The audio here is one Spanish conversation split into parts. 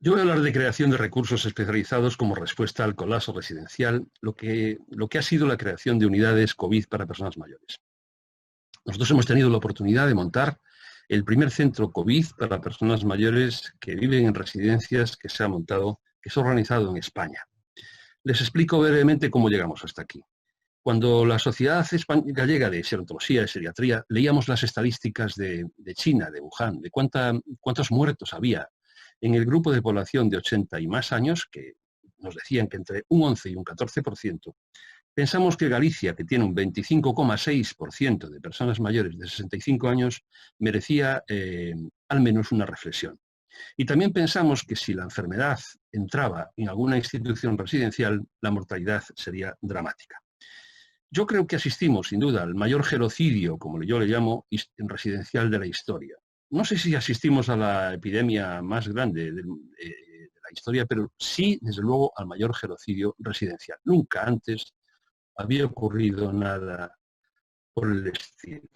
Yo voy a hablar de creación de recursos especializados como respuesta al colapso residencial, lo que ha sido la creación de unidades COVID para personas mayores. Nosotros hemos tenido la oportunidad de montar el primer centro COVID para personas mayores que viven en residencias que se ha montado, que se ha organizado en España. Les explico brevemente cómo llegamos hasta aquí. Cuando la Sociedad Gallega de Gerontología y Geriatría leíamos las estadísticas de China, de Wuhan, de cuántos muertos había en el grupo de población de 80 y más años, que nos decían que entre un 11 y un 14%, pensamos que Galicia, que tiene un 25,6% de personas mayores de 65 años, merecía al menos una reflexión. Y también pensamos que si la enfermedad entraba en alguna institución residencial, la mortalidad sería dramática. Yo creo que asistimos, sin duda, al mayor genocidio, como yo le llamo, residencial de la historia. No sé si asistimos a la epidemia más grande de la historia, pero sí, desde luego, al mayor genocidio residencial. Nunca antes había ocurrido nada por el estilo.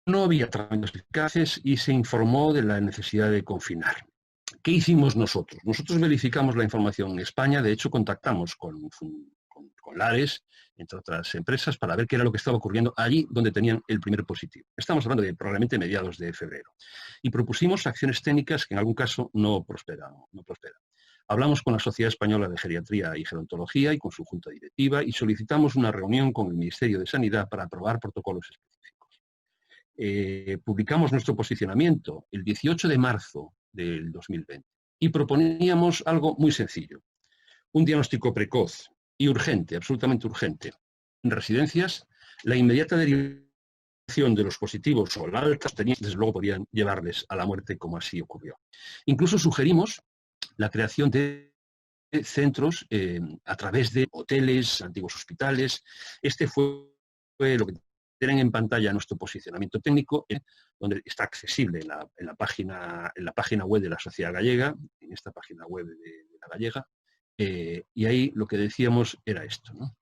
No había tratamientos eficaces y se informó de la necesidad de confinar. ¿Qué hicimos nosotros? Nosotros verificamos la información en España, de hecho contactamos con Lares, entre otras empresas, para ver qué era lo que estaba ocurriendo allí donde tenían el primer positivo. Estamos hablando de probablemente mediados de febrero. Y propusimos acciones técnicas que en algún caso no prosperan. Hablamos con la Sociedad Española de Geriatría y Gerontología y con su junta directiva y solicitamos una reunión con el Ministerio de Sanidad para aprobar protocolos específicos. Publicamos nuestro posicionamiento el 18 de marzo del 2020 y proponíamos algo muy sencillo. Un diagnóstico precoz y urgente, absolutamente urgente. En residencias, la inmediata derivación de los positivos o la alta, desde luego podían llevarles a la muerte, como así ocurrió. Incluso sugerimos la creación de centros a través de hoteles, antiguos hospitales. Este fue lo que tienen en pantalla nuestro posicionamiento técnico, donde está accesible en la página web de la Sociedad Gallega, en esta página web de la Gallega, y ahí lo que decíamos era esto, ¿no?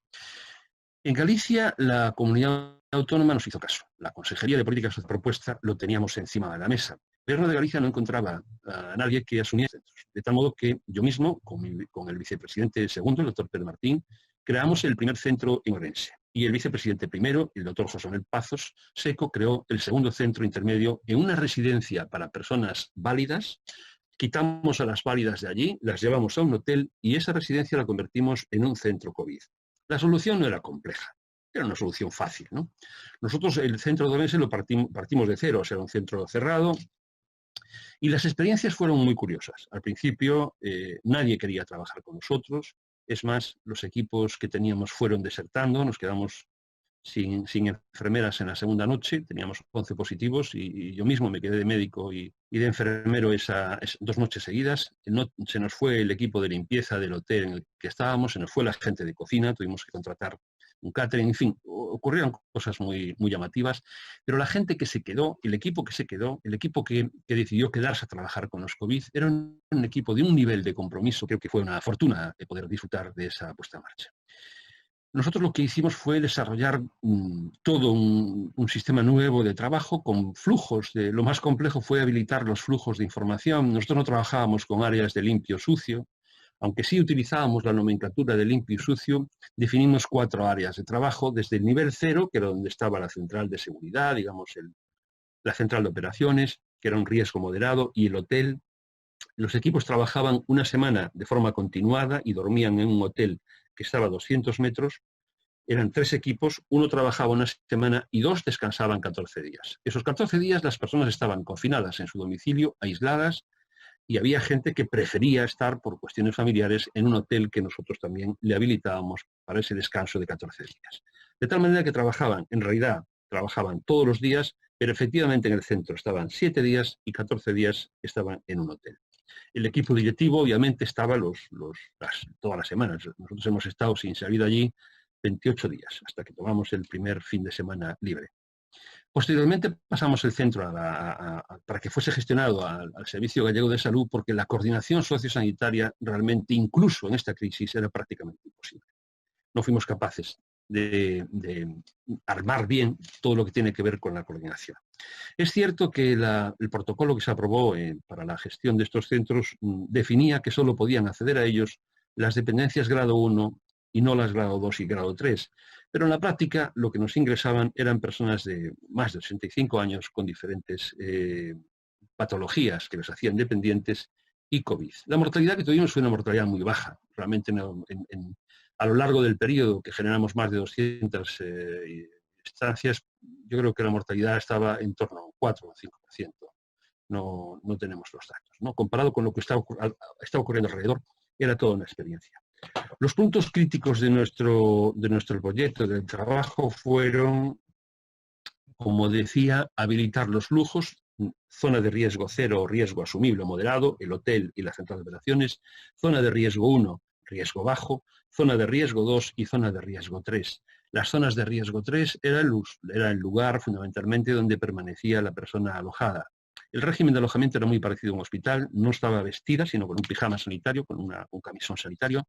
En Galicia, la comunidad autónoma nos hizo caso. La Consejería de Política Social Propuesta lo teníamos encima de la mesa. El Gobierno de Galicia no encontraba a nadie que asumiera centros. De tal modo que yo mismo, con el vicepresidente segundo, el doctor Pedro Martín, creamos el primer centro en Orense. Y el vicepresidente primero, el doctor José Manuel Pazos Seco, creó el segundo centro intermedio en una residencia para personas válidas. Quitamos a las válidas de allí, las llevamos a un hotel y esa residencia la convertimos en un centro COVID. La solución no era compleja, era una solución fácil, ¿no? Nosotros el centro de Orense lo partimos de cero, o sea, era un centro cerrado, y las experiencias fueron muy curiosas. Al principio nadie quería trabajar con nosotros, es más, los equipos que teníamos fueron desertando, nos quedamos sin enfermeras en la segunda noche, teníamos 11 positivos y yo mismo me quedé de médico y de enfermero esas 2 noches seguidas. Se nos fue el equipo de limpieza del hotel en el que estábamos, se nos fue la gente de cocina, tuvimos que contratar un catering, en fin, ocurrieron cosas muy, muy llamativas, pero la gente que se quedó, el equipo que se quedó, el equipo que decidió quedarse a trabajar con los COVID, era un equipo de un nivel de compromiso, creo que fue una fortuna de poder disfrutar de esa puesta en marcha. Nosotros lo que hicimos fue desarrollar todo un sistema nuevo de trabajo con flujos. Lo más complejo fue habilitar los flujos de información. Nosotros no trabajábamos con áreas de limpio-sucio, aunque sí utilizábamos la nomenclatura de limpio y sucio. Definimos 4 áreas de trabajo, desde el nivel 0, que era donde estaba la central de seguridad, digamos, la central de operaciones, que era un riesgo moderado, y el hotel. Los equipos trabajaban una semana de forma continuada y dormían en un hotel que estaba a 200 metros, eran 3 equipos, uno trabajaba una semana y 2 descansaban 14 días. Esos 14 días las personas estaban confinadas en su domicilio, aisladas, y había gente que prefería estar por cuestiones familiares en un hotel que nosotros también le habilitábamos para ese descanso de 14 días. De tal manera que en realidad trabajaban todos los días, pero efectivamente en el centro estaban 7 días y 14 días estaban en un hotel. El equipo directivo obviamente estaba todas las semanas. Nosotros hemos estado sin salir de allí 28 días, hasta que tomamos el primer fin de semana libre. Posteriormente pasamos el centro para que fuese gestionado al Servicio Gallego de Salud, porque la coordinación sociosanitaria realmente, incluso en esta crisis, era prácticamente imposible. No fuimos capaces de armar bien todo lo que tiene que ver con la coordinación. Es cierto que el protocolo que se aprobó para la gestión de estos centros definía que solo podían acceder a ellos las dependencias grado 1 y no las grado 2 y grado 3. Pero en la práctica lo que nos ingresaban eran personas de más de 85 años con diferentes patologías que les hacían dependientes y COVID. La mortalidad que tuvimos fue una mortalidad muy baja. Realmente a lo largo del periodo que generamos más de 200 estancias, yo creo que la mortalidad estaba en torno a un 4 o 5%. No tenemos los datos, ¿no? Comparado con lo que está ocurriendo alrededor, era toda una experiencia. Los puntos críticos de nuestro proyecto, del trabajo, fueron, como decía, habilitar los flujos, zona de riesgo 0 o riesgo asumible o moderado, el hotel y la central de operaciones, zona de riesgo 1, riesgo bajo, zona de riesgo 2 y zona de riesgo 3. Las zonas de riesgo 3 era el lugar fundamentalmente donde permanecía la persona alojada. El régimen de alojamiento era muy parecido a un hospital, no estaba vestida, sino con un pijama sanitario, con un camisón sanitario.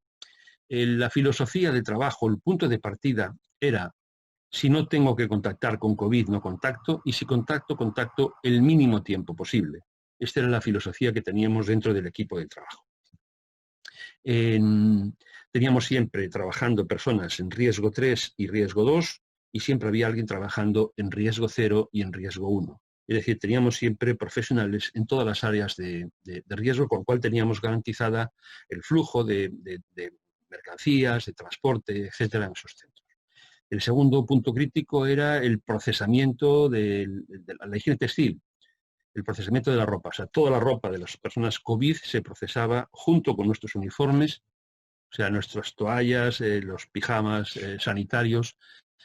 La filosofía de trabajo, el punto de partida era: si no tengo que contactar con COVID, no contacto, y si contacto, contacto el mínimo tiempo posible. Esta era la filosofía que teníamos dentro del equipo de trabajo. Teníamos siempre trabajando personas en riesgo 3 y riesgo 2, y siempre había alguien trabajando en riesgo 0 y en riesgo 1. Es decir, teníamos siempre profesionales en todas las áreas de riesgo, con lo cual teníamos garantizada el flujo de mercancías, de transporte, etcétera, en esos centros. El segundo punto crítico era el procesamiento de la higiene textil, el procesamiento de la ropa. O sea, toda la ropa de las personas COVID se procesaba junto con nuestros uniformes, o sea, nuestras toallas, los pijamas sanitarios,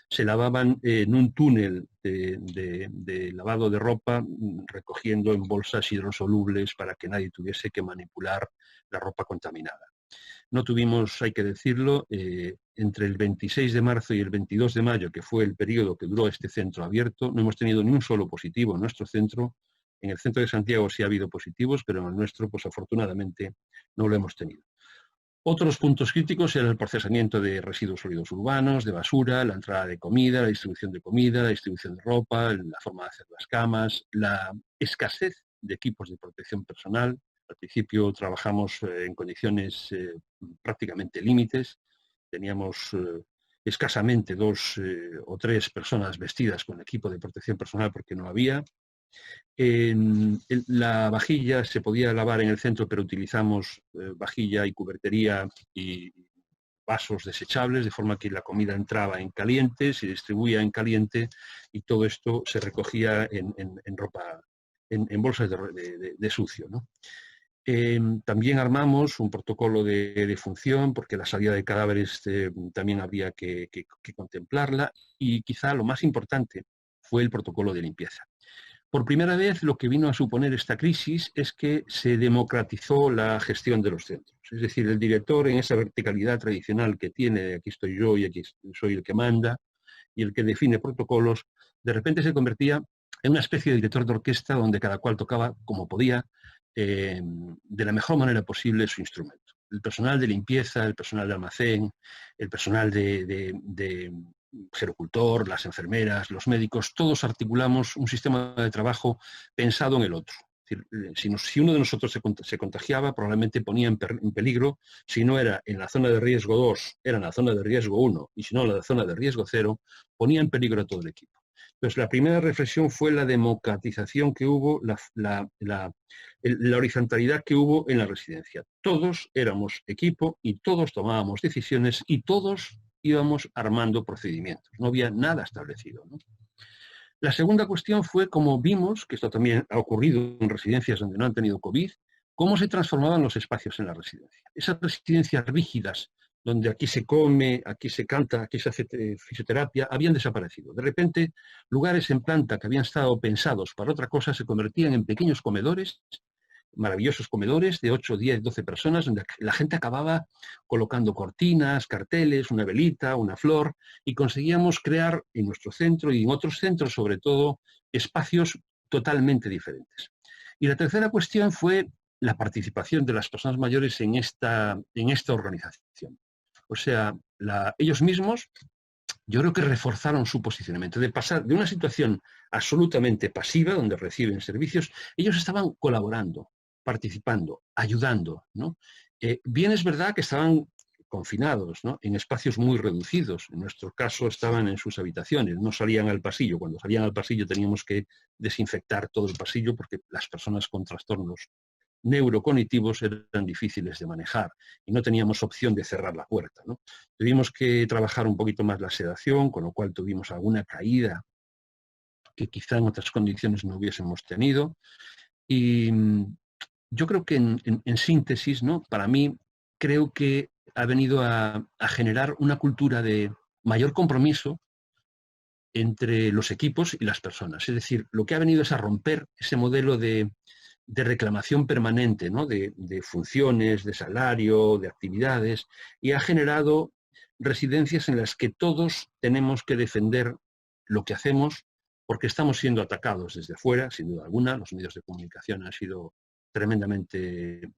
se lavaban en un túnel de lavado de ropa, recogiendo en bolsas hidrosolubles para que nadie tuviese que manipular la ropa contaminada. No tuvimos, hay que decirlo, entre el 26 de marzo y el 22 de mayo, que fue el periodo que duró este centro abierto, no hemos tenido ni un solo positivo en nuestro centro. En el centro de Santiago sí ha habido positivos, pero en el nuestro, pues afortunadamente, no lo hemos tenido. Otros puntos críticos eran el procesamiento de residuos sólidos urbanos, de basura, la entrada de comida, la distribución de ropa, la forma de hacer las camas, la escasez de equipos de protección personal. Al principio trabajamos en condiciones prácticamente límites. Teníamos escasamente 2 o 3 personas vestidas con equipo de protección personal porque no había. La vajilla se podía lavar en el centro, pero utilizamos vajilla y cubertería y vasos desechables, de forma que la comida entraba en caliente, se distribuía en caliente y todo esto se recogía en ropa, en bolsas de sucio, ¿no? También armamos un protocolo de función, porque la salida de cadáveres también había que contemplarla, y quizá lo más importante fue el protocolo de limpieza. Por primera vez, lo que vino a suponer esta crisis es que se democratizó la gestión de los centros. Es decir, el director, en esa verticalidad tradicional que tiene, aquí estoy yo y aquí soy el que manda y el que define protocolos, de repente se convertía en una especie de director de orquesta donde cada cual tocaba como podía, de la mejor manera posible, su instrumento. El personal de limpieza, el personal de almacén, el personal de gerocultor, las enfermeras, los médicos, todos articulamos un sistema de trabajo pensado en el otro. Es decir, si uno de nosotros se contagiaba, probablemente ponía en peligro, si no era en la zona de riesgo 2, era en la zona de riesgo 1, y si no en la zona de riesgo 0, ponía en peligro a todo el equipo. Entonces, la primera reflexión fue la democratización que hubo, la horizontalidad que hubo en la residencia. Todos éramos equipo y todos tomábamos decisiones y todos íbamos armando procedimientos. No había nada establecido, ¿no? La segunda cuestión fue, como vimos, que esto también ha ocurrido en residencias donde no han tenido COVID, cómo se transformaban los espacios en la residencia. Esas residencias rígidas, donde aquí se come, aquí se canta, aquí se hace fisioterapia, habían desaparecido. De repente, lugares en planta que habían estado pensados para otra cosa se convertían en pequeños comedores, maravillosos comedores de 8, 10, 12 personas, donde la gente acababa colocando cortinas, carteles, una velita, una flor, y conseguíamos crear en nuestro centro y en otros centros, sobre todo, espacios totalmente diferentes. Y la tercera cuestión fue la participación de las personas mayores en esta organización. O sea, ellos mismos yo creo que reforzaron su posicionamiento. De pasar de una situación absolutamente pasiva, donde reciben servicios, ellos estaban colaborando, participando, ayudando, ¿no? Bien es verdad que estaban confinados, ¿no?, en espacios muy reducidos. En nuestro caso estaban en sus habitaciones, no salían al pasillo. Cuando salían al pasillo teníamos que desinfectar todo el pasillo porque las personas con trastornos neurocognitivos eran difíciles de manejar y no teníamos opción de cerrar la puerta, ¿no? Tuvimos que trabajar un poquito más la sedación, con lo cual tuvimos alguna caída que quizá en otras condiciones no hubiésemos tenido. Y yo creo que en síntesis, ¿no?, para mí, creo que ha venido a generar una cultura de mayor compromiso entre los equipos y las personas. Es decir, lo que ha venido es a romper ese modelo de reclamación permanente, ¿no?, de funciones, de salario, de actividades, y ha generado residencias en las que todos tenemos que defender lo que hacemos porque estamos siendo atacados desde fuera, sin duda alguna. Los medios de comunicación han sido tremendamente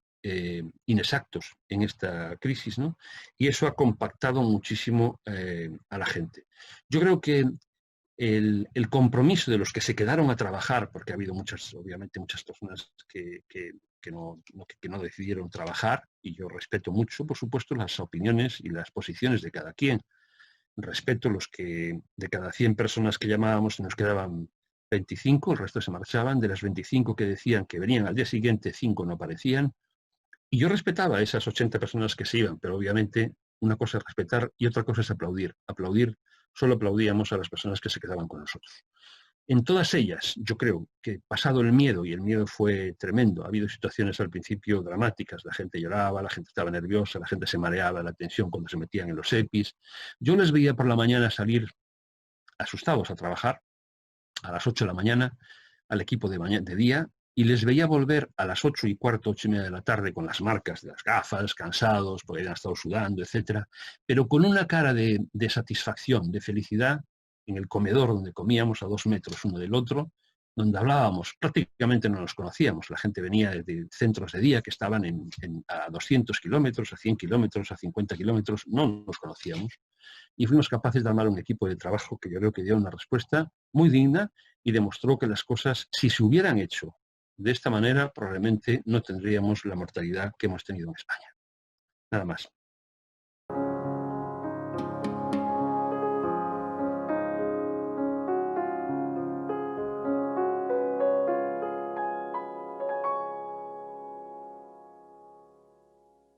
inexactos en esta crisis, ¿no? Y eso ha compactado muchísimo a la gente. Yo creo que el compromiso de los que se quedaron a trabajar, porque ha habido obviamente muchas personas que no decidieron trabajar, y yo respeto mucho, por supuesto, las opiniones y las posiciones de cada quien. Respeto los que de cada 100 personas que llamábamos nos quedaban 25, el resto se marchaban. De las 25 que decían que venían al día siguiente, 5 no aparecían. Y yo respetaba a esas 80 personas que se iban, pero obviamente una cosa es respetar y otra cosa es aplaudir. Aplaudir, solo aplaudíamos a las personas que se quedaban con nosotros. En todas ellas, yo creo que pasado el miedo, y el miedo fue tremendo, ha habido situaciones al principio dramáticas, la gente lloraba, la gente estaba nerviosa, la gente se mareaba, la tensión cuando se metían en los EPIs. Yo les veía por la mañana salir asustados a trabajar, a las 8 de la mañana, al equipo de día, y les veía volver a las 8:15, 8:30 de la tarde con las marcas de las gafas, cansados, porque habían estado sudando, etcétera, pero con una cara de satisfacción, de felicidad, en el comedor donde comíamos a 2 metros uno del otro, donde hablábamos, prácticamente no nos conocíamos. La gente venía de centros de día que estaban a 200 kilómetros, a 100 kilómetros, a 50 kilómetros, no nos conocíamos. Y fuimos capaces de armar un equipo de trabajo que yo creo que dio una respuesta muy digna y demostró que las cosas, si se hubieran hecho de esta manera, probablemente no tendríamos la mortalidad que hemos tenido en España. Nada más.